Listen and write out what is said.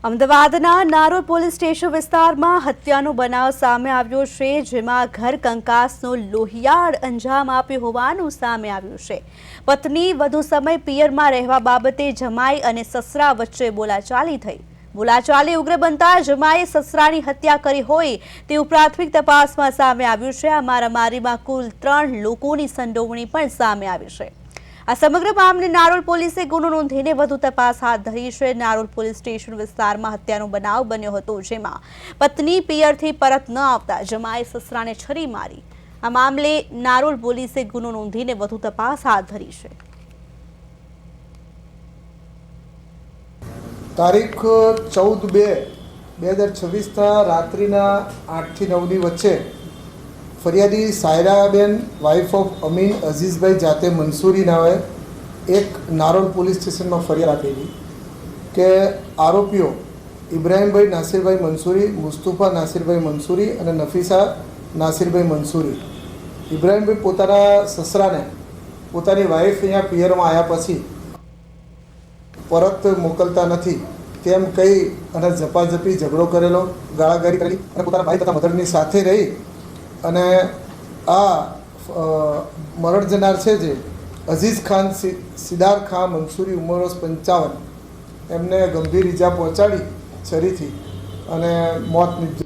અમદાવાદના Narol police station વિસ્તારમાં હત્યાનો બનાવ સામે આવ્યો છે, જેમાં ઘર કંકાસનો લોહિયાળ અંજામ આપ્યો હોવાનું સામે આવ્યું છે। પત્ની વધુ સમય પિયરમાં રહેવા બાબતે જમાઈ અને સસરા વચ્ચે બોલાચાલી થઈ। બોલાચાલી ઉગ્ર બનતા જમાઈએ સસરાની હત્યા કરી હોય તેવું પ્રાથમિક તપાસમાં સામે આવ્યું છે। આ મારામારીમાં કુલ 3 લોકોની સંડોવણી પણ સામે આવી છે। આ સમગ્ર મામલે નારોલ પોલીસે ગુનો નોંધીને વધુ તપાસ હાથ ધરી છે। નારોલ પોલીસ સ્ટેશન વિસ્તારમાં હત્યાનો બનાવ બન્યો હતો, જેમાં પત્ની પિયરથી પરત ન આવતા જમાએ સસરાને છરી મારી। આ મામલે નારોલ પોલીસે ગુનો નોંધીને વધુ તપાસ હાથ ધરી છે। તારીખ 14/2/2026 રાત્રિના 8 થી 9 ની વચ્ચે ફરિયાદી સાયરાબેન વાઇફ ઓફ અમીન અઝીઝભાઈ જાતે મંસૂરી નામે એક નારોલ પોલીસ સ્ટેશનમાં ફરિયાદ આપેલી કે આરોપીઓ ઇબ્રાહીમભાઈ નાસિરભાઈ મંસૂરી, મુસ્તુફા નાસિરભાઈ મંસૂરી અને નફીસા નાસિરભાઈ મંસૂરી, ઇબ્રાહીમભાઈ પોતાના સસરાને પોતાની વાઇફ અહીંયા પિયરમાં આવ્યા પછી પરત મોકલતા નથી તેમ કહી અને ઝપાઝપી ઝઘડો કરેલો, ગાળાગાળી કરેલી અને પોતાના ભાઈ તથા મધરની સાથે રહી અને આ મરણ જનાર છે જે અઝીઝ ખાન સિદાર ખાન મંસૂરી ઉંમર વર્ષ 55 એમને ગંભીર ઈજા પહોંચાડી છરીથી અને મોત નીપજ્યું।